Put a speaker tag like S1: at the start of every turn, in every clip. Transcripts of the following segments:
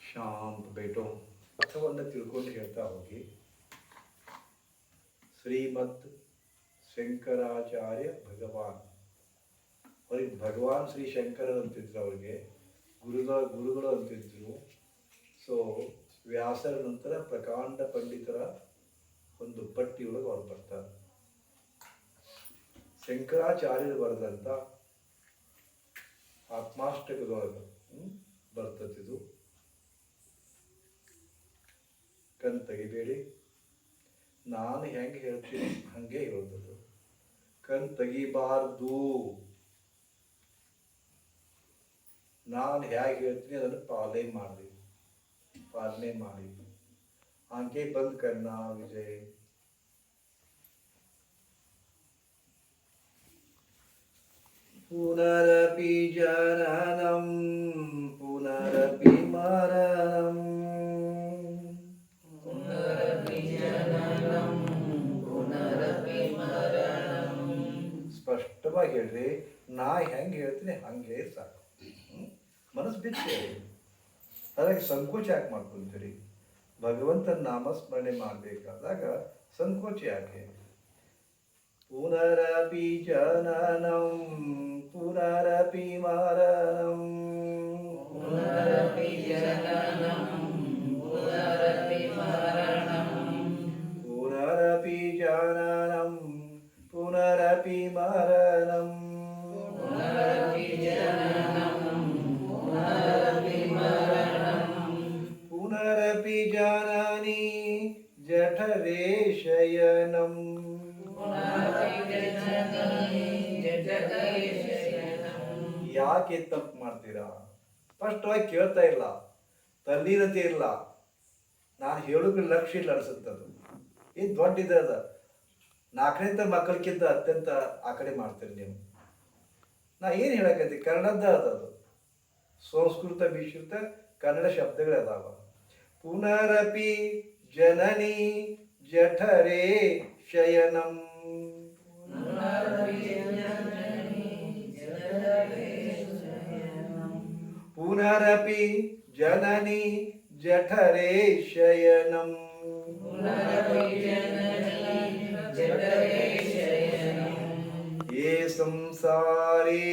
S1: ಶಾಂತ ಬೇಟೋ ಅರ್ಥವನ್ನು ತಿಳ್ಕೊಂಡು ಹೇಳ್ತಾ ಹೋಗಿ. ಶ್ರೀಮದ್ ಶಂಕರಾಚಾರ್ಯ ಭಗವಾನ್, ಅವ್ರಿಗೆ ಭಗವಾನ್ ಶ್ರೀ ಶಂಕರ ಅಂತಿದ್ರು, ಅವ್ರಿಗೆ ಗುರುಗಳು ಅಂತಿದ್ರು. ಸೊ ವ್ಯಾಸರ ನಂತರ ಪ್ರಕಾಂಡ ಪಂಡಿತರ ಒಂದು ಪಟ್ಟಿಯೊಳಗೆ ಅವ್ರು ಬರ್ತಾರೆ. ಶಂಕರಾಚಾರ್ಯರು ಬರೆದಂಥ ಆತ್ಮಾಷ್ಟಕದೊಳಗೆ ಬರ್ತದಿದು. ಕಣ್ ತೆಗಿಬೇಡಿ, ನಾನು ಹೆಂಗೆ ಹೇಳ್ತೀನಿ ಹಂಗೆ ಹೇಳೋದದು. ಕಣ್ ತೆಗಿಬಾರ್ದು, ನಾನು ಹೇಗೆ ಹೇಳ್ತೀನಿ ಅದನ್ನು ಪಾಲನೆ ಮಾಡಿ. ಆಂಕೆ ಬಂದ್ ಕರ್ನಾ ವಿಜಯ್. ಪುನರಪಿ ಜನನಂ ಪುನರಪಿ ಮರಣಂ ಸ್ಪಷ್ಟವಾಗಿ ಹೇಳ್ರಿ. ನಾ ಹೆಂಗೆ ಹೇಳ್ತೀನಿ ಹಂಗೆ ಸಾಕು. ಮನಸ್ಸು ಬಿಟ್ಟು ಹೇಳಿ. ಹಾಗಾಗಿ ಸಂಕೋಚ ಯಾಕೆ ಮಾಡ್ಕೊಂತೀರಿ? ಭಗವಂತನ ನಾಮಸ್ಮರಣೆ ಮಾಡಬೇಕಾದಾಗ ಸಂಕೋಚ ಯಾಕೆ? ಪುನರಪಿ ಜನನಂ ಪುನರಪಿ ಮರಣಂ ಪುನರಪಿ ಜನನಂ ಪುನರಪಿ ಮರಣಂ ಪುನರಪಿ ಜನನಿ ಜಠರೇ ಶಯನಂ. ಯಾಕೆ ತಪ್ಪು ಮಾಡ್ತೀರಾ? ಸ್ಪಷ್ಟವಾಗಿ ಕೇಳ್ತಾ ಇಲ್ಲ, ತಲ್ಲೀನತೆ ಇಲ್ಲ. ನಾನು ಹೇಳೋಕೆ ಲಕ್ಷ್ಯ ಇಲ್ಲ ಅನ್ಸುತ್ತದು. ಇದು ದೊಡ್ಡದ ಅದ. 4ನೇ ಮಕ್ಕಳಕ್ಕಿಂತ ಅತ್ಯಂತ ಆ ಕಡೆ ಮಾಡ್ತೀರಿ ನೀವು. ನಾ ಏನು ಹೇಳಕತ್ತಿ? ಕನ್ನಡದ ಅದದು. ಸಂಸ್ಕೃತ ಮಿಶ್ರಿತ ಕನ್ನಡ ಶಬ್ದಗಳೇ ಅದಾವ. ಪುನರಪಿ ಜನನಿ ಜಠರೇ ಶಯನಂ. ಪುನರಪಿ ಜನನಿ ಜಠರೇ ಶಯನಂ. ये संसारे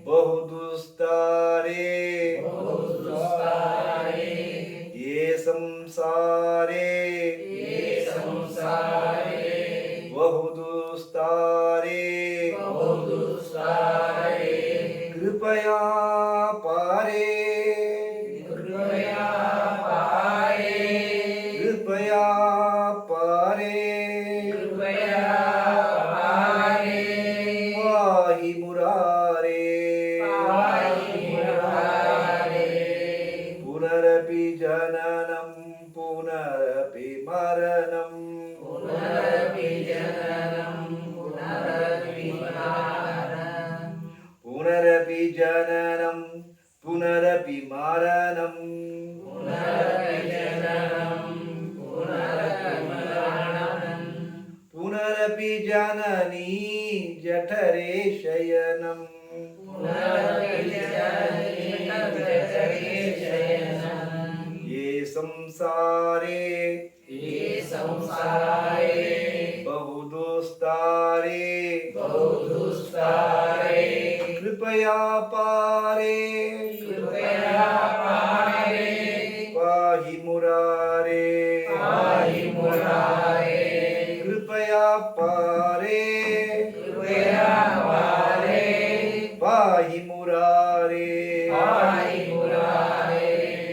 S1: बहु दुस्तारे ये संसारे बहु दुस्तारे कृपया पारे पाहि मुरारे. पुनरपि जननं पुनरपि मरणं पुनरपि जननं पुनरपि मरणं पुनरपि जननी जठरे शयनं. ये संसारे बहु दुस्तारे कृपया पारे पाहि मुरारे. कृपया पारे पाहि मुरारे.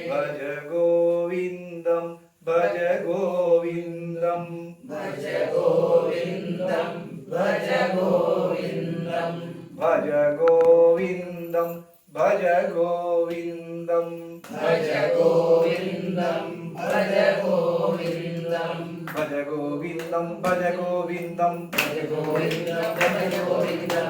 S1: भज गोविन्दं भज गोविन्दं भज गोविन्दं भज गोविन्दं भज गोविन्दं भज गोविन्दं भज गोविन्दं भज गोविन्दं भज गोविन्दं भज गोविन्दं भज गोविन्दं भज गोविन्दं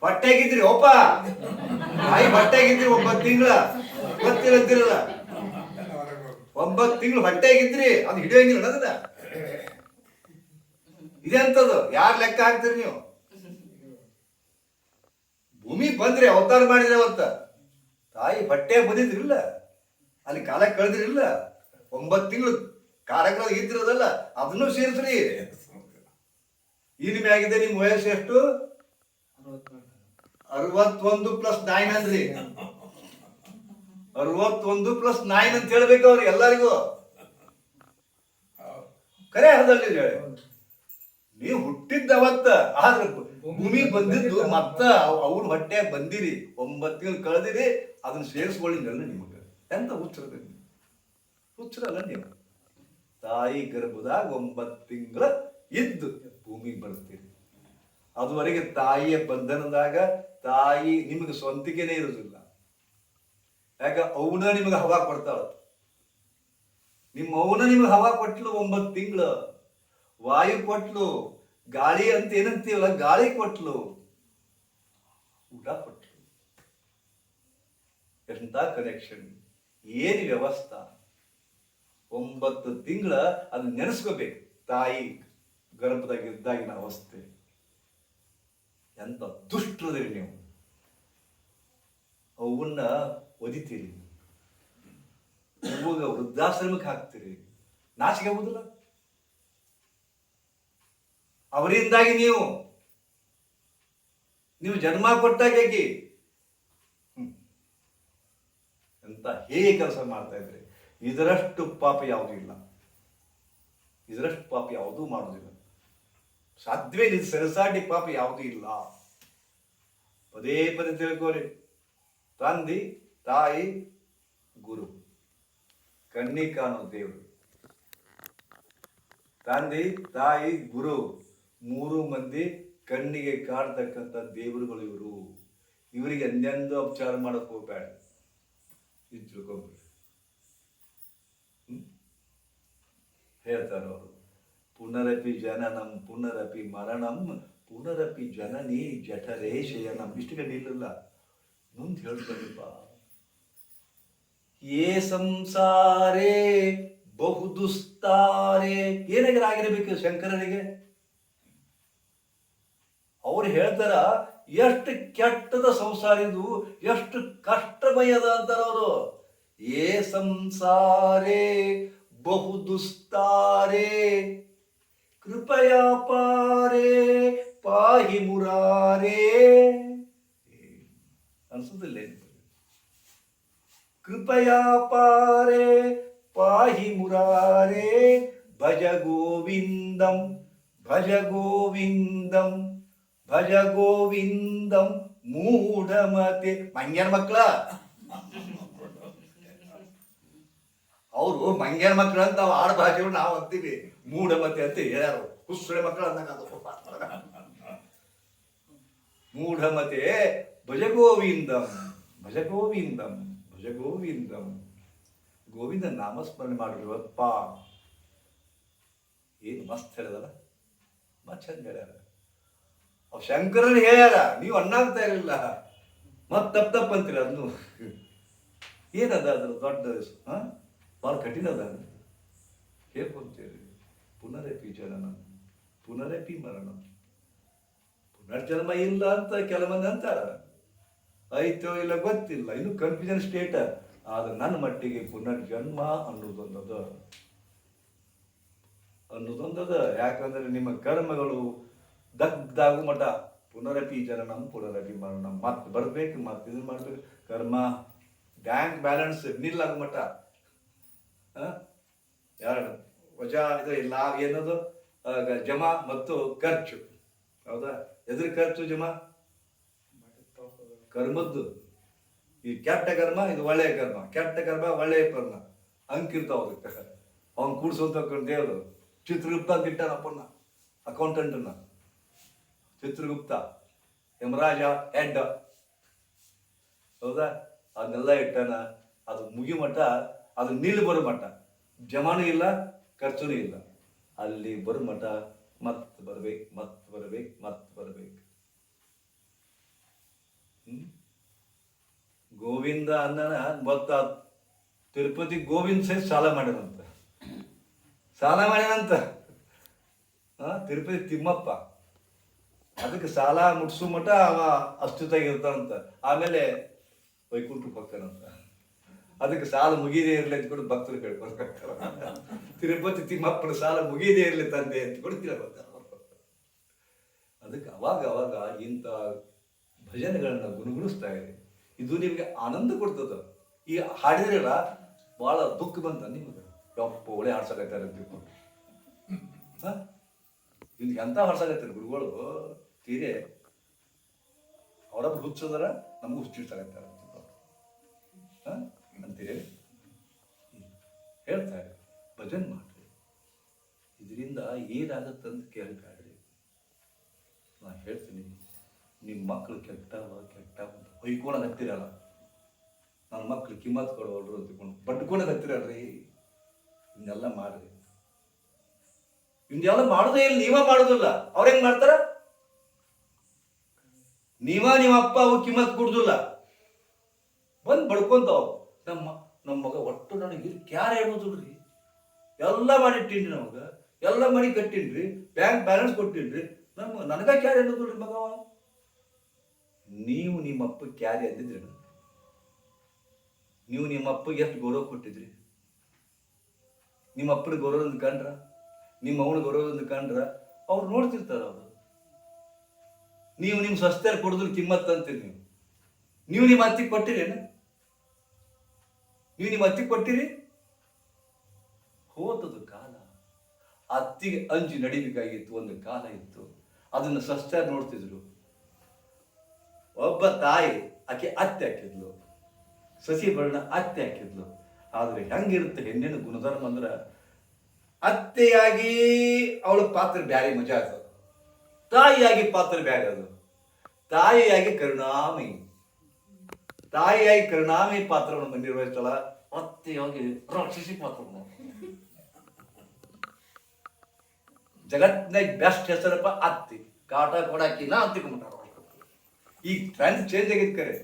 S1: ಹೊಟ್ಟೆಗಿದ್ರಿ ಒಪ್ಪ ತಾಯಿ ಹೊಟ್ಟೆಗಿದ್ರಿ 9 ತಿಂಗಳ ಗೊತ್ತಿರಲ್ಲ 9 ತಿಂಗಳು ಹೊಟ್ಟೆಗಿದ್ರಿ ಅದು ಹಿಡಿಯಂಗಿಲ್ಲ ಅದನ್ನ. ಇದೆಂತದು ಯಾರು ಲೆಕ್ಕ ಹಾಕ್ತೀರಿ ನೀವು? ಭೂಮಿ ಬಂದ್ರಿ ಅವತಾರ ಮಾಡಿದ್ರೆ ಅವತ್ತ ತಾಯಿ ಹೊಟ್ಟೆ ಬಂದಿದ್ರಿಲ್ಲ, ಅಲ್ಲಿ ಕಾಲ ಕಳೆದ್ರಿಲ್ಲ, 9 ತಿಂಗಳು ಕಾರ್ಯಕ್ರಮ ಇದ್ದಿರೋದಲ್ಲ ಅದನ್ನು ಸೇರಿಸ್ರಿ. ಇನ್ನು ಮ್ಯಾಗಿದೆ ನಿಮ್ ವಯಸ್ಸು ಎಷ್ಟು? 61 + 9 ಅಂದ್ರಿ. 61 + 9 ಅಂತ ಹೇಳ್ಬೇಕು ಅವ್ರಿಗೆ ಎಲ್ಲರಿಗೂ. ಕರೆ ಹೌದಲ್ರಿ ಹೇಳಿ, ನೀವು ಹುಟ್ಟಿದ್ದ ಅವತ್ತ, ಆದ್ರೆ ಭೂಮಿ ಬಂದಿದ್ದು ಮತ್ತ ಅವ್ರ ಹೊಟ್ಟೆ ಬಂದಿರಿ, 9 ತಿಂಗಳು ಕಳೆದಿರಿ, ಅದನ್ನ ಸೇರಿಸ್ಕೊಳ್ಳಿಲ್ಲ ನಿಮಗೆ. ಎಂತ ಹುಚ್ಚರಲ್ಲ ನೀವು. ತಾಯಿ ಗರ್ಭದಾಗ 9 ತಿಂಗಳ ಇದ್ದು ಭೂಮಿಗೆ ಬರ್ತೀರಿ. ಅದುವರೆಗೆ ತಾಯಿಯ ಬಂಧನದಾಗ ತಾಯಿ ನಿಮಗೆ ಸ್ವಂತಿಕೆನೇ ಇರುವುದಿಲ್ಲ. ಯಾಕ ಅವನ ನಿಮಗೆ ಹವಾ ಕೊಡ್ತಾಳ. ನಿಮ್ಮ ಅವನ ನಿಮಗೆ ಹವಾ ಕೊಟ್ಲು 9 ತಿಂಗಳು, ವಾಯು ಕೊಟ್ಲು, ಗಾಳಿ ಅಂತ ಏನಂತೀವಲ್ಲ ಗಾಳಿ ಕೊಟ್ಲು, ಊಟ ಕೊಟ್ಲು. ಎಂತ ಕನೆಕ್ಷನ್, ಏನು ವ್ಯವಸ್ಥಾ. 9 ತಿಂಗಳ ಅದನ್ನ ನೆನೆಸ್ಕೋಬೇಕು. ತಾಯಿ ಗರ್ಭದಾಗ ಇದ್ದಾಗಿನ ಅವಸ್ಥೆ ಎಂತ ದುಷ್ಟರದ್ರಿ ನೀವು. ಅವನ್ನ ಒದಿತೀರಿ, ಅವಾಗ ವೃದ್ಧಾಶ್ರಮಕ್ಕೆ ಹಾಕ್ತೀರಿ, ನಾಚಿಕೆ ಆಗುದಿಲ್ಲ? ಅವರಿಂದಾಗಿ ನೀವು ಜನ್ಮ ಕೊಟ್ಟಾಗಿ ಎಂತ ಹೇಗೆ ಕೆಲಸ ಮಾಡ್ತಾ ಇದ್ರಿ. ಇದರಷ್ಟು ಪಾಪ ಯಾವುದೂ ಇಲ್ಲ, ಇದರಷ್ಟು ಪಾಪ ಯಾವುದೂ ಮಾಡುವುದಿಲ್ಲ. ಸಾಧ್ಯವೇ ಇದು ಸರಸಾಟಿ ಪಾಪ ಯಾವುದೂ ಇಲ್ಲ. ಪದೇ ಪದೇ ತಿಳ್ಕೋರಿ. ತಂದೆ ತಾಯಿ ಗುರು, ಕಣ್ಣಿಗೆ ಕಾಣೋ ದೇವರು. ತಂದೆ ತಾಯಿ ಗುರು 3 ಮಂದಿ ಕಣ್ಣಿಗೆ ಕಾಡ್ತಕ್ಕಂಥ ದೇವರುಗಳು ಇವರು. ಇವರಿಗೆ ಎಂದೆಂದು ಉಪಚಾರ ಮಾಡಕ್ ಹೋಗ್ಬೇಡ, ಇದು ತಿಳ್ಕೊಂಬಿಡ್ರಿ. ಹೇಳ್ತಾರ ಅವರು, ಪುನರಪಿ ಜನನಂ ಪುನರಪಿ ಮರಣಂ ಪುನರಪಿ ಜನನಿ ಜಠರೇ ಶಯನಂ. ಇಷ್ಟು ಕಡೆ ಇಲ್ಲಲ್ಲ, ಮುಂದೆ ಹೇಳ್ತಾರಪ್ಪ. ಏ ಸಂಸಾರೇ ಬಹುದುಸ್ತಾರೆ. ಏನಾಗಿರ ಆಗಿರಬೇಕು ಶಂಕರನಿಗೆ. ಅವ್ರು ಹೇಳ್ತಾರ ಎಷ್ಟು ಕೆಟ್ಟದ ಸಂಸಾರ ಇದು, ಎಷ್ಟು ಕಷ್ಟಮಯದ ಅಂತಾರ ಅವರು. ಏ ಸಂಸಾರೇ ಬಹುದುಸ್ತಾರೆ ಕೃಪಯಾ ಪಾರೇ ಪಾಹಿ ಮುರಾರೇ. ಅನ್ಸುದಿಲ್ಲ? ಕೃಪಯಾ ಪಾರೇ ಪಾಹಿ ಮುರಾರೇ ಭಜ ಗೋವಿಂದಂ ಭಜ ಗೋವಿಂದಂ ಭಜ ಗೋವಿಂದಂ ಮೂಢಮತೆ. ಮಂಗ್ಯನ ಮಕ್ಕಳ ಅವರು, ಮಂಗ್ಯನ ಮಕ್ಕಳು ಅಂತ ನಾವು ಆಡ ಭಾಷೆಗಳು ನಾವು ಅಂತೀವಿ, ಮೂಢಮತೆ ಅಂತ ಹೇಳ್ಯಾರು. ಹುಸುಳೆ ಮಕ್ಕಳು ಅಂದಾಗ ಮೂಢಮತೆ. ಭಜ ಗೋವಿಂದಂ ಭಜ ಗೋವಿಂದಂ ಭಜ ಗೋವಿಂದಂ. ಗೋವಿಂದ ನಾಮಸ್ಮರಣೆ ಮಾಡಿರುವಪ್ಪ. ಏನು ಮಸ್ತ್ ಹೇಳ್ಯಾರ, ಮತ್ ಚಂದ ಹೇಳ್ಯಾರ. ಅವ್ ಶಂಕರನ್ ಹೇಳ್ಯಾರ, ನೀವು ಅನ್ನಾಗ್ತಾ ಇರಲಿಲ್ಲ, ಮತ್ ತಪ್ಪ ಅಂತೀರ. ಅದನ್ನು ಏನದ ಅದ್ರ ದೊಡ್ಡ ಭಾಳ ಕಠಿಣ ಅದ ಹೇಳ್ಕೊಂತೀರಿ. ಪುನರಪಿ ಜನನಂ ಪುನರಪಿ ಮರಣಂ. ಪುನರ್ಜನ್ಮ ಇಲ್ಲ ಅಂತ ಕೆಲವೊಂದು ಅಂತಾರ, ಆಯ್ತೋ ಇಲ್ಲ ಗೊತ್ತಿಲ್ಲ, ಇನ್ನು ಕನ್ಫ್ಯೂಷನ್ ಸ್ಟೇಟ್. ಆದ್ರೆ ನನ್ನ ಮಟ್ಟಿಗೆ ಪುನರ್ಜನ್ಮ ಅನ್ನೋದೊಂದದ. ಯಾಕಂದ್ರೆ ನಿಮ್ಮ ಕರ್ಮಗಳು ದಗ್ಧಾಗು ಮಠ ಪುನರಪಿ ಜನನಂ ಪುನರಪಿ ಮರಣಂ. ಮತ್ತೆ ಬರ್ಬೇಕು, ಮತ್ತೆ ಇದನ್ನ ಮಾಡ್ಬೇಕು. ಕರ್ಮ ಬ್ಯಾಂಕ್ ಬ್ಯಾಲೆನ್ಸ್ ನಿಲ್ಲಾಗ ಮಠ. ಎರಡು ವಜಾ ಇದು ಇಲ್ಲ ಏನದು, ಜಮಾ ಮತ್ತು ಖರ್ಚು. ಹೌದಾ? ಎದ್ರ ಖರ್ಚು ಜಮಾ? ಕರ್ಮದ್ದು. ಈ ಕೆಟ್ಟ ಕರ್ಮ, ಇದು ಒಳ್ಳೆಯ ಕರ್ಮ. ಕೆಟ್ಟ ಕರ್ಮ ಒಳ್ಳೆಯ ಕರ್ಮ ಅಂಕಿರ್ತಾವ. ಅವ್ನು ಕೂಡ್ಸೋಂತ ದೇವರು ಚಿತ್ರಗುಪ್ತ ಅಂತ ಇಟ್ಟಾನಪ್ಪನ್ನ, ಅಕೌಂಟೆಂಟನ್ನ. ಚಿತ್ರಗುಪ್ತ ಯಮರಾಜ ಹೆಡ್. ಹೌದಾ? ಅದನ್ನೆಲ್ಲ ಇಟ್ಟಾನ. ಅದು ಮುಗಿ ಮಠ, ಅದು ನಿಲ್ ಬರೋ ಮಠ. ಜಮಾನು ಇಲ್ಲ, ಖರ್ಚುನೂ ಇಲ್ಲ. ಅಲ್ಲಿ ಬರೋ ಮಠ ಮತ್ತೆ ಬರ್ಬೇಕು, ಮತ್ತೆ ಬರ್ಬೇಕು, ಮತ್ತೆ ಬರ್ಬೇಕು. ಗೋವಿಂದ ಅನ್ನನ ಗೊತ್ತ ತಿರುಪತಿ ಗೋವಿಂದ ಸಹಿತ ಸಾಲ ಮಾಡ್ಯಾನಂತ ತಿರುಪತಿ ತಿಮ್ಮಪ್ಪ ಅದಕ್ಕೆ ಸಾಲ ಮುಟ್ಸು ಮಟ ಅವ ಅಷ್ಟುತಾಗಿರ್ತಾನಂತ. ಆಮೇಲೆ ವೈಕುಂಠಕ್ಕೆ ಹೋಗ್ತಾನಂತ. ಅದಕ್ಕೆ ಸಾಲ ಮುಗಿದೇ ಇರಲಿ ಅಂದ್ಕೊಂಡು ಭಕ್ತರು ಕೇಳ್ಕೊಳ್ತಾರೆ. ತಿರುಪತಿ ತಿಮ್ಮಪ್ಪನ ಸಾಲ ಮುಗಿದೇ ಇರಲಿ ತಂದೆ ಅಂದ್ಕೊಂಡು ಕೇಳ್ಕೊಳ್ತಾರೆ. ಅದಕ್ಕೆ ಅವಾಗ ಇಂಥ ಭಜನೆಗಳನ್ನ ಗುಣಗುಣಿಸ್ತಾ ಇದೆ. ಇದು ನಿಮಗೆ ಆನಂದ ಕೊಡ್ತದ. ಈ ಹಾಡಿದ್ರಲ್ಲ ಬಹಳ ದುಃಖ ಬಂತ ನಿಮಗೆ, ಯಪ್ಪ ಒಳ್ಳೆ ಹಾಡ್ಸಕತ್ತಾರೆ ಅಂತ ತಿಳ್ಕೊಂಡು. ಇಲ್ಲಿ ಎಂತ ಹಾಡ್ಸಕತ್ತಾರೆ ಗುರುಗಳು, ತೀರೆ ಅವರೊಬ್ರು ಹುಚ್ಚದರ ನಮಗೂ ಹುಚ್ಚಿಡ್ಸಕತ್ತಾರೆ ಅಂತೀರಿ ಹೇಳ್ತಾರೆ. ಭಜನ್ ಮಾಡ್ರಿ, ಇದರಿಂದ ಏನಾಗತ್ತಂತ ಕೇಳ್ಬೇಡ್ರಿ. ನಾನು ಹೇಳ್ತೀನಿ, ನಿಮ್ಮ ಮಕ್ಕಳು ಕೆಟ್ಟವ ಅಂತ ಹೊಯ್ಕೊಳಕ್ ಹತ್ತಿರಲ್ಲ. ನನ್ನ ಮಕ್ಳು ಕಿಮ್ಮತ್ ಕೊಡೋಲ್ರು ಅಂದ್ಕೊಂಡು ಬಡ್ಕೊಳಕ್ ಹತ್ತಿರಲ್ರಿ. ಇನ್ನೆಲ್ಲ ಮಾಡ್ರಿ. ಇನ್ನೆಲ್ಲ ಮಾಡೋದೇ ಇಲ್ಲ, ನೀವ ಮಾಡೋದಿಲ್ಲ. ಅವ್ರ ಹೆಂಗ್ ಮಾಡ್ತಾರ? ನಿಮ್ಮ ಅಪ್ಪ ಅವು ಕಿಮ್ಮತ್ ಕೊಡುದಿಲ್ಲ, ಬಂದ್ ಬಡ್ಕೊಂತಾವ್. ನಮ್ಮ ಮಗ ಒಟ್ಟು ನನಗೆ ಕ್ಯಾರ ಹೇಳೋದಿಲ್ರಿ, ಎಲ್ಲ ಮಾಡಿಟ್ಟಿನ್ರಿ, ನಮಗ ಎಲ್ಲ ಮನಿ ಕಟ್ಟಿನ್ರಿ, ಬ್ಯಾಂಕ್ ಬ್ಯಾಲೆನ್ಸ್ ಕೊಟ್ಟಿನ್ರಿ, ನನಗ ಕ್ಯಾರ ಹೇಳೋದಿಲ್ರಿ ಮಗವ. ನೀವು ನಿಮ್ಮಪ್ಪ ಕ್ಯಾರಿ ಅಂದಿದ್ರಿ, ನೀವು ನಿಮ್ಮಪ್ಪಗೆ ಎಷ್ಟು ಗೌರವ ಕೊಟ್ಟಿದ್ರಿ? ನಿಮ್ಮ ಅಪ್ಪನ ಗೌರವದಿಂದ ಕಂಡ್ರ, ನಿಮ್ಮ ಅವನ ಗೌರವದಿಂದ ಕಂಡ್ರ ಅವ್ರು ನೋಡ್ತಿರ್ತಾರ. ಅವರು ನೀವು ನಿಮ್ಮ ಸ್ವಸ್ಥರು ಕೊಡೋದ್ರ ಕಿಮ್ಮತ್ ಅಂತೀರಿ. ನೀವು ನಿಮ್ಮ ಅತ್ತಿಗೆ ಕೊಟ್ಟಿರೇನು? ನೀವು ನಿಮ್ಮ ಅತ್ತಿಗೆ ಕೊಟ್ಟಿರಿ? ಹೋದದು ಕಾಲ. ಅತ್ತಿಗೆ ಅಂಜಿ ನಡಿಬೇಕಾಗಿತ್ತು, ಒಂದು ಕಾಲ ಇತ್ತು. ಅದನ್ನು ಸ್ವಸ್ಥರು ನೋಡ್ತಿದ್ರು. ಒಬ್ಬ ತಾಯಿ ಆಕೆ ಅತ್ತೆ ಹಾಕಿದ್ಲು, ಸಸಿ ಬಣ್ಣ ಅತ್ತೆ ಹಾಕಿದ್ಲು. ಆದ್ರೆ ಹೆಂಗಿರುತ್ತೆ ಹೆಣ್ಣಿನ ಗುಣಧರ್ಮ ಅಂದ್ರ, ಅತ್ತೆಯಾಗಿ ಅವಳ ಪಾತ್ರ ಬ್ಯಾರೆ ಮಜಾ ಅದು, ತಾಯಿಯಾಗಿ ಪಾತ್ರ ಬ್ಯಾರೆ ಅದು. ತಾಯಿಯಾಗಿ ಕರುಣಾಮಯಿ ಪಾತ್ರವನ್ನು ನಿರ್ವಹಿಸಲ್ಲ, ಅತ್ತೆಯಾಗಿ ರಾಕ್ಷಸಿ ಪಾತ್ರವನ್ನು. ಜಗತ್ನಾಗ ಬೆಸ್ಟ್ ಹೆಸರಪ್ಪ ಅತ್ತಿ. ಕಾಟ ಕೊಡಾಕಿ ನಾ ಅಂತಿಕೊಂಡ್ಬಿಟ್ಟಾರ. ಈಗ ಟ್ರೆಂಡ್ ಚೇಂಜ್ ಆಗಿದ್ ಕರೆ.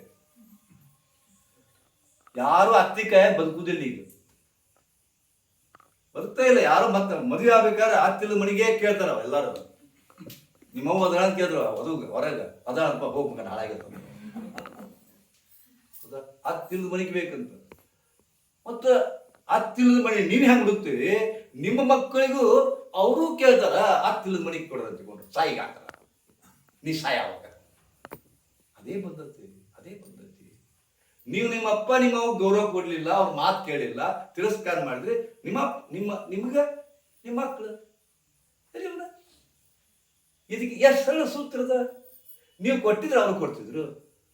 S1: ಯಾರು ಅತ್ತಿ ಕೈ ಬದುಕುದಿಲ್ಲ, ಈಗ ಬದುಕ್ತಾ ಇಲ್ಲ ಯಾರು. ಮತ್ತೆ ಮದುವೆ ಆಗ್ಬೇಕಾದ್ರೆ ಅತ್ತಿಲ್ಲ ಮನೆಗೆ ಕೇಳ್ತಾರ ಎಲ್ಲಾರು. ನಿಮ್ಮವ್ವ ಅದ ಅಂತ ಕೇಳಿದ್ರು, ಅದು ಹೊರಗ ಅದ ಅಲ್ಪ ಹೋಗ್ಬೇಕ ಹಾಳಾಗಿರ್ತ. ಅತ್ತಿಲ್ಲದ ಮನೆಗೆ ಬೇಕಂತ. ಮತ್ತ ಅತ್ತಿಲ್ಲದ ಮನೆ ನೀವ್ ಹೆಂಗ್ ಹುಡುಕ್ತೀವಿ? ನಿಮ್ಮ ಮಕ್ಕಳಿಗೂ ಅವರು ಕೇಳ್ತಾರ, ಅತ್ತಿಲ್ಲದ ಮನೆಗೆ ಕೊಡೋದು ಅಂತಿಕೊಂಡ್ರು ಸಾಯಿಗೆ ಹಾಕ್ತಾರ. ನೀ ಸಾಯ ಅವಾಗ. ಅದೇ ಪದ್ಧತಿ. ನೀವು ನಿಮ್ಮ ಅಪ್ಪ ನಿಮ್ಮವ್ ಗೌರವ ಕೊಡ್ಲಿಲ್ಲ, ಅವ್ರ ಮಾತು ಕೇಳಿಲ್ಲ, ತಿರಸ್ಕಾರ ಮಾಡಿದ್ರೆ ನಿಮ್ಗ ನಿಮ್ಮ ಮಕ್ಕಳು ಇದಕ್ಕೆ ಎಷ್ಟು ಸಣ್ಣ ಸೂತ್ರದ. ನೀವು ಕೊಟ್ಟಿದ್ರೆ ಅವ್ರು ಕೊಡ್ತಿದ್ರು,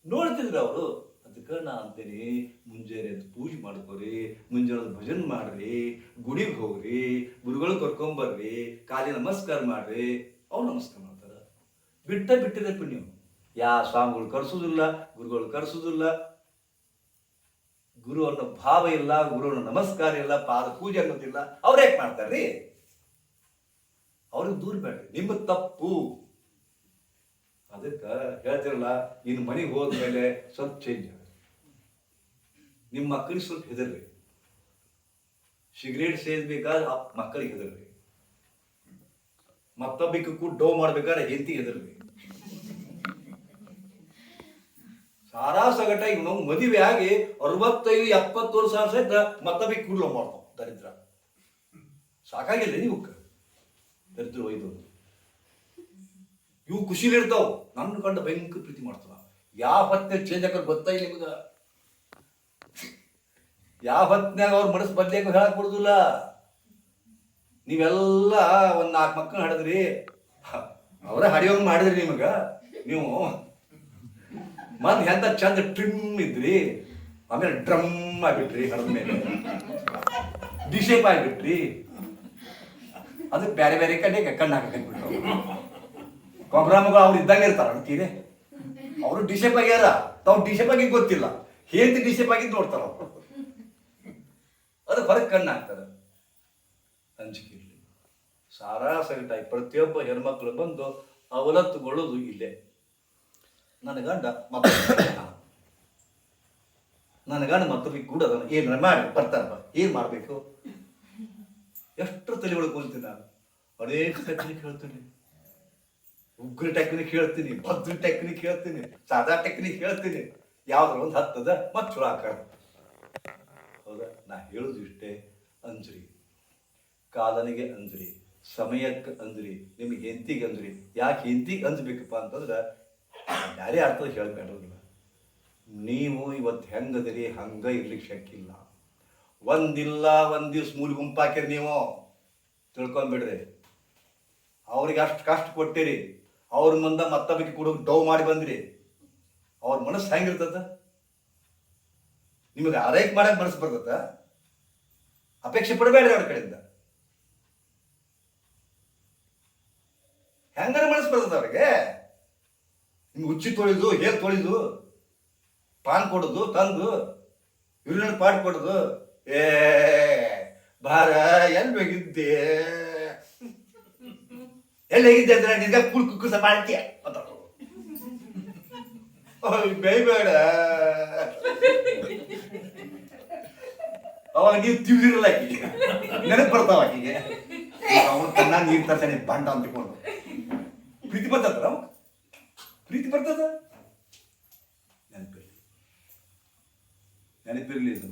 S1: ನೋಡ್ತಿದ್ರು ಅವರು. ಅದಕ್ಕೆ ನಾ ಅಂತೇನಿ, ಮುಂಜಾನೆ ಪೂಜೆ ಮಾಡ್ಕೋರಿ, ಮುಂಜಾನೆ ಭಜನ್ ಮಾಡ್ರಿ, ಗುಡಿಗೆ ಹೋಗ್ರಿ, ಗುರುಗಳು ಕರ್ಕೊಂಬರ್ರಿ, ಕಾಲಿ ನಮಸ್ಕಾರ ಮಾಡ್ರಿ. ಅವ್ರು ನಮಸ್ಕಾರ ಮಾಡ್ತಾರ. ಬಿಟ್ಟಿರಪ್ಪ ನೀವು. ಸ್ವಾಮಿಗಳು ಕರ್ಸೋದಿಲ್ಲ, ಗುರುಗಳು ಕರ್ಸೋದಿಲ್ಲ, ಗುರು ಅನ್ನೋ ಭಾವ ಇಲ್ಲ, ಗುರು ಅನ್ನೋ ನಮಸ್ಕಾರ ಇಲ್ಲ, ಪಾದ ಪೂಜೆ ಅನ್ನೋದಿಲ್ಲ. ಅವ್ರು ಯಾಕೆ ಮಾಡ್ತಾರ್ರಿ? ಅವ್ರಿಗೆ ದೂರ ಬೇಡ್ರಿ, ನಿಮ್ಮ ತಪ್ಪು. ಅದಕ್ಕೆ ಹೇಳ್ತಿರಲ್ಲ, ಇನ್ನು ಮನೆಗೆ ಹೋದ್ಮೇಲೆ ಸ್ವಲ್ಪ ಚೇಂಜ್ ಆಗ. ನಿಮ್ಮ ಮಕ್ಕಳಿಗೆ ಸ್ವಲ್ಪ ಹೆದರ್ರಿ. ಸಿಗರೇಟ್ ಸೇದ್ಬೇಕಾದ್ರೆ ಮಕ್ಕಳಿಗೆ ಹೆದರ್ರಿ. ಮತ್ತೊಬ್ಬಕ್ಕೆ ಕೂಡ ಡೋ ಮಾಡ್ಬೇಕಾದ್ರೆ ಹೆಂಡತಿ ಹೆದರ್ರಿ. ಸಾರಾ ಸಗಟ ಈಗ ನಾವು ಮದುವೆ ಆಗಿ 65-70 ವರ್ಷ ಸಹಿತ ಮತ್ತೊಬ್ಬಕ್ಕೆ ಕೂಡ್ಲ ಮಾಡ್ತಾವ. ದರಿದ್ರ ಸಾಕಾಗಿಲ್ಲ ನೀವು ದರಿದ್ರ ಒಯ್ದು. ಇವು ಖುಷಿಲಿರ್ತಾವ. ನನ್ನ ಕಂಡ ಭಯಂಕರ ಪ್ರೀತಿ ಮಾಡ್ತಾವ. ಯಾವ ಹೊತ್ತಿನಾಗ ಚೇಂಜ್ ಆಗೋದು ಗೊತ್ತಾಗಿ ನಿಮ್ಗ. ಯಾವ ಹೊತ್ತಿನಾಗ ಅವ್ರ ಮನಸ್ಸು ಬದ್ಲಿಯಾಗ ಹೇಳಕ್ ಕೊಡುದಿಲ್ಲ. ನೀವೆಲ್ಲ ಒಂದ್ 4 ಮಕ್ಕಳು ಹಡಿದ್ರಿ, ಅವರೇ ಹಡಿಯೋಂಗ್ ಮಾಡಿದ್ರಿ. ನಿಮಗ ನೀವು ಎಂತ ಚಂದ ಟ್ರಿಮ್ ಇದ್ರಿ, ಆಮೇಲೆ ಡ್ರಮ್ ಆಗಿಬಿಟ್ರಿ, ಹಡದ ಮೇಲೆ ಡಿಶೇಪ್ ಆಗಿಬಿಟ್ರಿ. ಅದಕ್ಕೆ ಬೇರೆ ಬೇರೆ ಕಡೆ ಕಣ್ಣು ಹಾಕಿಬಿಟ್ರು. ಕೊಬ್ರಾಮಗಳು ಅವ್ರು ಇದ್ದಂಗೆ ಇರ್ತಾರ ಅಂತೀರಿ. ಅವರು ಡಿಶೇಪ್ ಆಗ್ಯಾರ, ತಾವು ಡಿಶೇಪ್ ಆಗಿ ಗೊತ್ತಿಲ್ಲ, ಹೇಂತಿ ಡಿಶೇಪ್ ಆಗಿದ್ದು ನೋಡ್ತಾರ ಅವರು. ಅದು ಹೊರಗೆ ಕಣ್ಣು ಹಾಕ್ತಾರೆ. ಅಂಜಿಕೆ ಇರಲಿ. ಸಾರಾ ಸಗಟಾಗಿ ಪ್ರತಿಯೊಬ್ಬ ಹೆಣ್ಮಕ್ಳು ಬಂದು ಅವಲತ್ತುಗೊಳ್ಳೋದು ಇಲ್ಲೇ. ನನ್ನ ಗಂಡ ಮಕ್ಕಳು ನನ್ನ ಗಂಡ ಮತ್ತೊಬ್ಬರಿಗೆ ಕೂಡ ಅದನ್ನು ಏನು ಮಾಡಿ ಬರ್ತಾರಪ್ಪ, ಏನು ಮಾಡಬೇಕು? ಎಷ್ಟು ತಲೆ ಒಳಗೆ ಕುಂತೀನಿ ನಾನು. ಅನೇಕ ಟೆಕ್ನಿಕ್ ಹೇಳ್ತೀನಿ, ಉಗ್ರ ಟೆಕ್ನಿಕ್ ಹೇಳ್ತೀನಿ, ಭದ್ರ ಟೆಕ್ನಿಕ್ ಹೇಳ್ತೀನಿ, ಸಾದಾ ಟೆಕ್ನಿಕ್ ಹೇಳ್ತೀನಿ. ಯಾವ್ದ್ರ ಒಂದು ಹತ್ತದ ಮತ್ತು ಚುಳ ಹಾಕ. ಹೌದಾ? ನಾ ಹೇಳುದು ಇಷ್ಟೇ, ಅಂಜ್ರಿ, ಕಾಲನಿಗೆ ಅಂಜ್ರಿ, ಸಮಯಕ್ಕೆ ಅಂಜ್ರಿ, ನಿಮ್ಗೆ ಹೆಂಡತಿಗೆ ಅಂಜ್ರಿ. ಯಾಕೆ ಹೆಂಡತಿಗೆ ಅಂಜಬೇಕಪ್ಪ ಅಂತಂದ್ರೆ ಯಾರೇ ಅರ್ಥ ಹೇಳ್ಬೇಡ್ರಲ್ಲ. ನೀವು ಇವತ್ತು ಹೆಂಗದಿರಿ ಹಂಗ ಇರ್ಲಿಕ್ಕೆ ಶಕ್ಕಿಲ್ಲ. ಒಂದಿಲ್ಲ ಒಂದ್ ದಿವ್ಸ ಮೂಲಿ ಗುಂಪಾಕಿರಿ, ನೀವು ತಿಳ್ಕೊಂಡ್ಬಿಡ್ರಿ. ಅವ್ರಿಗೆ ಅಷ್ಟು ಕಷ್ಟ ಕೊಟ್ಟಿರಿ, ಅವ್ರ ಮುಂದೆ ಮತ್ತೊಬ್ಬಕ್ಕೆ ಕೂಡ ಡೌ ಮಾಡಿ ಬಂದ್ರಿ. ಅವ್ರ ಮನಸ್ಸು ಹೆಂಗಿರ್ತದ? ನಿಮಗೆ ಆರೈಕೆ ಮಾಡಕ್ ಮನಸ್ಸು ಬರ್ತದ? ಅಪೇಕ್ಷೆ ಪಡಬೇಡ್ರಿ ಅವ್ರ ಕಡೆಯಿಂದ. ಹೆಂಗಾರ ಮನಸ್ಸು ಬರ್ತದ ಅವ್ರಿಗೆ? ನಿಮ್ಗೆ ಉಚ್ಚಿ ತೊಳಿದು, ಹೇರ್ ತೊಳಿದು, ಪಾನ್ ಕೊಡೋದು, ತಂದು ಯೂರಿನ್ ಪಾಟ್ ಕೊಡೋದು. ಏ ಬಾರ, ಎಲ್ಲಿ ಹೋಗಿದ್ದೆ, ಎಲ್ಲಿ ಹೇಗಿದ್ದೆ ಅಂದ್ರೆ ನಿನ್ಗ ಕುಕ್ಕುಸ ಮಾಡ್ತೀಯ ಅಂತ ಬೇಡ. ಅವಾಗ ನೀವು ತಿವಿದಿರಲ್ಲ, ಆಕಿಗೆ ನೆನಪು ಬರ್ತಾವ. ಆಕಿಗೆ ಅವನು ತನ್ನ ನೀರು ತರ್ತಾನೆ ಬಂಡ ಅಂತಿಕೊಂಡು ಪ್ರೀತಿ ಬರ್ತದ, ಪ್ರೀತಿ ಬರ್ತದ. ನೆನಪಿರಲಿ, ಇದು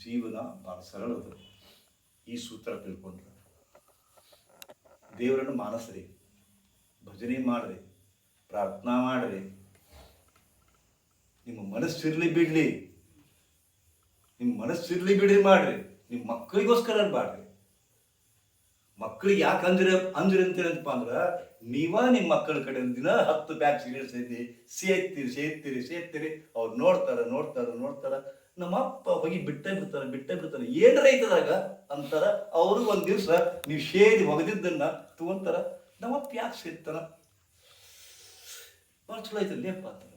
S1: ಜೀವನ ಬಹಳ ಸರಳದು. ಈ ಸೂತ್ರ ತಿಳ್ಕೊಂಡ್ರೆ ದೇವರನ್ನು ಮಾನಸ್ರಿ, ಭಜನೆ ಮಾಡ್ರಿ, ಪ್ರಾರ್ಥನಾ ಮಾಡ್ರಿ. ನಿಮ್ಮ ಮನಸ್ಸಿರ್ಲಿ ಬಿಡ್ಲಿ, ನಿಮ್ಮ ಮನಸ್ಸಿರ್ಲಿ ಬಿಡ್ರಿ ಮಾಡ್ರಿ. ನಿಮ್ಮ ಮಕ್ಕಳಿಗೋಸ್ಕರ ಮಾಡ್ರಿ. ಮಕ್ಕಳಿಗೆ ಯಾಕೆ ಅಂದ್ರಿ ಅಂತೀರಂತಪ್ಪ ಅಂದ್ರೆ, ನೀವ ನಿಮ್ಮ ಮಕ್ಕಳ ಕಡೆ ದಿನ 10 ಪ್ಯಾಕ್ ಸಿಗರೇಟ್ ಸೇರ್ತೀರಿ. ಅವ್ರು ನೋಡ್ತಾರ. ನಮ್ಮಪ್ಪ ಹೋಗಿ ಬಿಟ್ಟೇ ಬಿಡ್ತಾರೆ. ಏನ್ರ ಐತದಾಗ ಅಂತಾರ. ಅವರು ಒಂದ್ ದಿವ್ಸ ನೀವು ಸೇರಿ ಒಗದಿದ್ದನ್ನ ತಗೊಂತಾರ. ನಮ್ಮಪ್ಪ ಯಾಕೆ ಸೇರ್ತಾನ? ಭಾಳ ಚಲೋ ಐತಲ್ಲ ಅಪ್ಪ ಅಂತಾರ.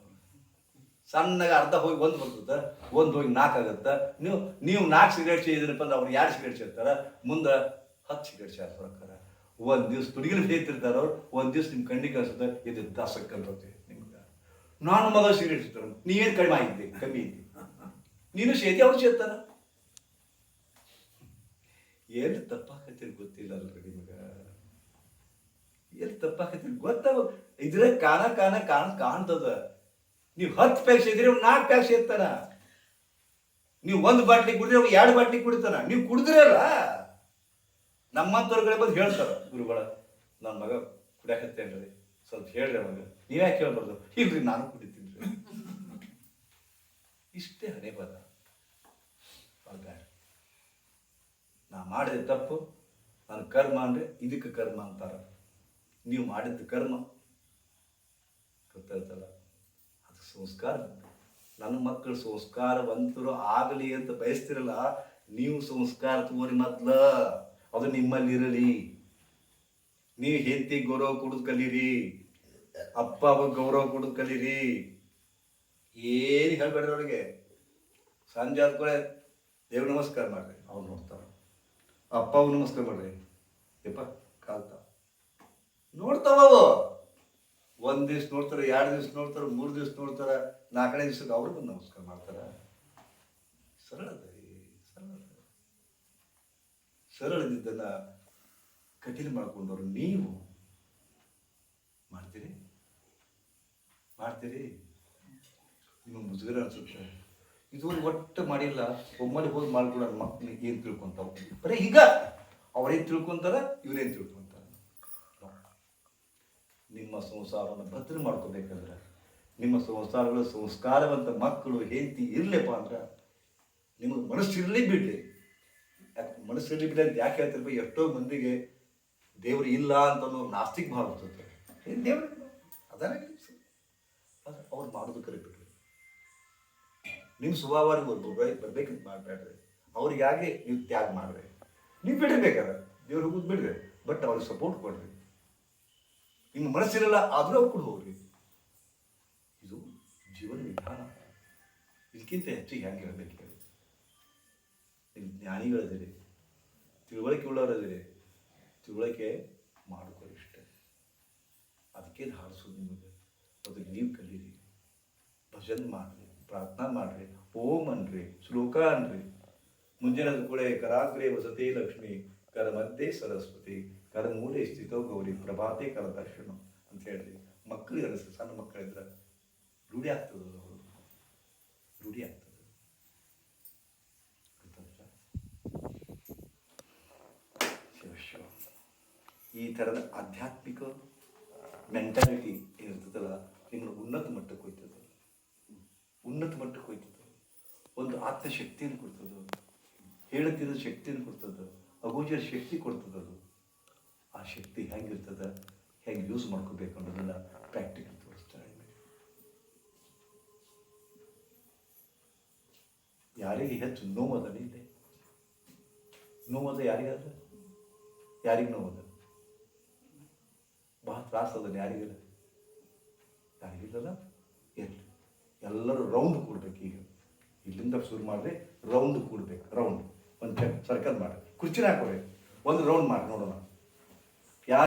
S1: ಸಣ್ಣಗೆ ಅರ್ಧ ಹೋಗಿ ಒಂದು ಬರ್ತದ, ಒಂದು ಹೋಗಿ 4 ಆಗತ್ತ. ನೀವು 4 ಸಿಗರೇಟ್ ಸೇರಿದ್ರಪ್ಪ ಅಂದ್ರೆ ಅವ್ರು 2 ಸಿಗರೇಟ್ ಸೇರ್ತಾರ, ಮುಂದೆ 10 ಸಿಗರೇಟ್ ಸೇರ್ತಾರ. ಒಂದ್ ದಿವ್ಸ ತುಡಿಗಿನ ಸೇರ್ತಿರ್ತಾರ ಅವ್ರು. ಒಂದ್ ದಿವ್ಸ ನಿಮ್ ಕಣ್ಣಿಗೆ ಅನ್ಸುತ್ತೆ ಇದು ದಾಸಕ್ಕೆ ಅನ್ಸುತ್ತೆ ನಿಮ್ಗೆ. ನಾನು ಮಗ ಸಿಗರೇಟ್ ಸೇರ್ತಾರ, ನೀವೇನು ಕಡಿಮೆ ಕಮ್ಮಿ ಐತಿ, ನೀನು ಸೇತಿ ಅವ್ರು ಸೇರ್ತಾರ. ಎಲ್ಲಿ ತಪ್ಪಾಕತ್ತೀರಿ ಗೊತ್ತಿಲ್ಲ ಅಲ್ರಿ ನಿಮ್ಗ. ಎಲ್ಲಿ ತಪ್ಪಾಕತ್ತೀರಿ ಗೊತ್ತಾಗ ಇದ್ರೆ ಕಾಣ್ತದ. ನೀವು 10 ಪ್ಯಾಕ್ ಸೇದಿರಿ, 4 ಪ್ಯಾಕ್ ಸೇರ್ತಾರ. ನೀವು 1 ಬಾಟ್ಲಿ ಕುಡಿದ್ರೆ 2 ಬಾಟ್ಲಿ ಕುಡಿತಾನ. ನೀವು ಕುಡಿದ್ರಲ್ಲ, ನಮ್ಮಂತವ್ರ ಕಡೆ ಬಂದು ಹೇಳ್ತಾರ, ಗುರುಗಳ ನನ್ನ ಮಗ ಕುಡಿಯಾಕತ್ತೇನ್ರಿ, ಸ್ವಲ್ಪ ಹೇಳ್ರಿ ಅವಾಗ. ನೀವ್ಯಾಕೆ ಹೇಳ್ಬಾರ್ದು? ಇಲ್ರಿ ನಾನು ಕುಡಿತೀನಿ. ಇಷ್ಟೇ ಹಣೆ ಬರ. ನಾ ಮಾಡಿದ ತಪ್ಪು, ನನ್ನ ಕರ್ಮ ಅಂದ್ರೆ ಇದಕ್ಕೆ ಕರ್ಮ ಅಂತಾರ. ನೀವು ಮಾಡಿದ ಕರ್ಮ ಗೊತ್ತಾಯ್ತಲ್ಲ, ಅದು ಸಂಸ್ಕಾರ. ನನ್ನ ಮಕ್ಕಳು ಸಂಸ್ಕಾರವಂತರು ಆಗಲಿ ಅಂತ ಬಯಸ್ತಿರಲ್ಲ, ನೀವು ಸಂಸ್ಕಾರ ತಗೋರಿ ಮೊದ್ಲ. ಅದು ನಿಮ್ಮಲ್ಲಿ ಇರಲಿ. ನೀವು ಹೆಂಡತಿ ಗೌರವ ಕೊಡೋದು ಕಲೀರಿ, ಅಪ್ಪ ಅವಾಗ ಗೌರವ ಕೊಡೋದು ಕಲೀರಿ. ಏನು ಹೇಳ್ಬೇಡ್ರಿ ಅವ್ರಿಗೆ. ಸಂಜೆ ಆದ್ಕೂಳೆ ದೇವ್ರ ನಮಸ್ಕಾರ ಮಾಡ್ರಿ, ಅವ್ರು ನೋಡ್ತಾರ. ಅಪ್ಪ ಅವ್ ನಮಸ್ಕಾರ ಮಾಡ್ರಿ, ಯಪ್ಪ ಕಾಲ್ತ ನೋಡ್ತಾವ. ಒಂದ್ ದಿವ್ಸ ನೋಡ್ತಾರೆ, 2 ದಿವ್ಸ ನೋಡ್ತಾರೆ, 3 ದಿವ್ಸ ನೋಡ್ತಾರ, 4ನೇ ದಿವ್ಸಕ್ಕೆ ಅವ್ರು ಬಂದು ನಮಸ್ಕಾರ ಮಾಡ್ತಾರ. ಸರಳದಿದ್ದನ್ನ ಕಠಿಣ ಮಾಡ್ಕೊಂಡವ್ರು ನೀವು ಮಾಡ್ತೀರಿ. ನಿಮಗೆ ಮುಜುಗರ ಅನ್ಸುತ್ತೆ. ಇದು ಒಟ್ಟು ಮಾಡಿಲ್ಲ, ಒಮ್ಮಲ್ಲಿ ಹೋಗಿ ಮಾಡ್ಕೊಳ ಮಕ್ಕಳಿಗೆ ಏನು ತಿಳ್ಕೊಂತಾವ? ಬರೀ ಈಗ ಅವ್ರೇನು ತಿಳ್ಕೊಂತಾರ, ಇವ್ರೇನು ತಿಳ್ಕೊಂತಾರ? ನಿಮ್ಮ ಸಂಸಾರವನ್ನು ಭದ್ರ ಮಾಡ್ಕೋಬೇಕಾದ್ರೆ, ನಿಮ್ಮ ಸಂಸಾರಗಳು ಸಂಸ್ಕಾರವಂತ ಮಕ್ಕಳು ಹೆಂಡತಿ ಇರ್ಲಿಪ್ಪ ಅಂದ್ರೆ ನಿಮಗೆ ಮನಸ್ಸಿರಲಿ ಬಿಡ್ಲಿ. ಯಾಕೆ ಮನಸ್ಸಿರಲಿ ಬಿಡ್ಲಿ ಅಂತ ಯಾಕೆ ಹೇಳ್ತಿರ್ಬೇಕು? ಎಷ್ಟೋ ಮಂದಿಗೆ ದೇವ್ರು ಇಲ್ಲ ಅಂತ ನಾಸ್ತಿಕ ಭಾವ ಬರ್ತದೆ. ಏನು ದೇವ್ರು ಅದಾನೆ, ಅವ್ರು ಮಾಡೋದು ಕರಿಬಿಟ್ರಿ. ನಿಮ್ಮ ಸ್ವಭಾವವಾಗಿ ಬರ್ಬೇಕಂತ ಮಾಡಬೇಡ್ರಿ. ಅವ್ರಿಗೆ ಆಗಲಿ ನೀವು ತ್ಯಾಗ ಮಾಡ್ರಿ. ನೀವು ಬಿಡ್ರಿ, ಬೇಕಾದ್ರೆ ದೇವ್ರು ಹೋಗೋದು ಬಿಡ್ರಿ, ಬಟ್ ಅವ್ರಿಗೆ ಸಪೋರ್ಟ್ ಕೊಡ್ರಿ. ನಿಮ್ಮ ಮನಸ್ಸಿರಲ್ಲ ಆದರೂ ಅವ್ರು ಕೂಡ ಹೋಗ್ರಿ. ಇದು ಜೀವನ ವಿಧಾನ. ಇದಕ್ಕಿಂತ ಹೆಚ್ಚಿಗೆ ಹೆಂಗೆ ಹೇಳ್ಬೇಕು ಹೇಳಿ? ನಿಮ್ಮ ಜ್ಞಾನಿಗಳದಿರಿ, ತಿಳುವಳಿಕೆ ಉಳ್ಳವರದಿರಿ, ತಿಳುವಳಿಕೆ ಮಾಡ್ಕೊಳ್ಳಿ ಇಷ್ಟೇ. ಅದಕ್ಕೆ ಹಾಡಿಸೋದು ನಿಮಗೆ. ಅದಕ್ಕೆ ನೀವು ಕಲೀರಿ, ಭಜನ್ ಮಾಡಿರಿ, ಪ್ರಾರ್ಥನಾ ಮಾಡ್ರಿ, ಓಂ ಅನ್ರಿ, ಶ್ಲೋಕ ಅನ್ರಿ. ಮುಂಜಾನೆ ಕೂಡ ಕರಾಗ್ರೆ ವಸತಿ ಲಕ್ಷ್ಮಿ, ಕರ ಮಧ್ಯೆ ಸರಸ್ವತಿ, ಕರ ಮೂಲೆ ಸ್ಥಿತೋ ಗೌರಿ, ಪ್ರಭಾತೆ ಕರ ದರ್ಶನ ಅಂತ ಹೇಳ್ರಿ. ಮಕ್ಕಳಿಗೆ ಅನಿಸ್ತದೆ, ಸಣ್ಣ ಮಕ್ಕಳಿದ್ರೆ ರೂಢಿ ಆಗ್ತದೆ, ಅವರು ರೂಢಿ ಆಗ್ತದೆ. ಶಿವ ಈ ಥರದ ಆಧ್ಯಾತ್ಮಿಕ ಮೆಂಟಾಲಿಟಿ ಏನಿರ್ತದಲ್ಲ, ನಿಮ್ಮನ್ನು ಉನ್ನತ ಮಟ್ಟಕ್ಕೆ ಹೋಯ್ತದೆ, ಉನ್ನತ ಮಟ್ಟಕ್ಕೆ ಹೋಯ್ತದೆ. ಒಂದು ಆತ್ಮಶಕ್ತಿಯನ್ನು ಕೊಡ್ತದೆ, ಹೇಳುತ್ತಿರೋ ಶಕ್ತಿಯನ್ನು ಕೊಡ್ತದೆ, ಅಗೋಚರ ಶಕ್ತಿ ಕೊಡ್ತದದು. ಆ ಶಕ್ತಿ ಹೆಂಗಿರ್ತದೆ, ಹೆಂಗೆ ಯೂಸ್ ಮಾಡ್ಕೋಬೇಕು ಅನ್ನೋದನ್ನ ಪ್ರಾಕ್ಟಿಕಲ್ ತೋರಿಸ್ತಾರೆ. ಯಾರಿಗೆ ಹೆಚ್ಚು ನೋವದ ಇದೆ? ನೋವದ ಯಾರಿಗದ? ಯಾರಿಗೆ ನೋವದ? ಬಹಳ ತ್ರಾಸದ ಯಾರಿಗಿಲ್ಲ? ಯಾರಿಗಿಲ್ಲಲ್ಲ? ಇರಲಿ, ಎಲ್ಲರೂ ರೌಂಡ್ ಕೂಡ್ಬೇಕು. ಈಗ ಇಲ್ಲಿಂದ ಶುರು ಮಾಡಿದ್ರೆ ರೌಂಡ್ ಕೂಡ್ಬೇಕು. ರೌಂಡ್ ಒಂದು ಸರ್ಕಲ್ ಮಾಡಿ, ಕುರ್ಚಿನ ಹಾಕೋಬೇಕು, ಒಂದು ರೌಂಡ್ ಮಾಡಿ ನೋಡೋಣ.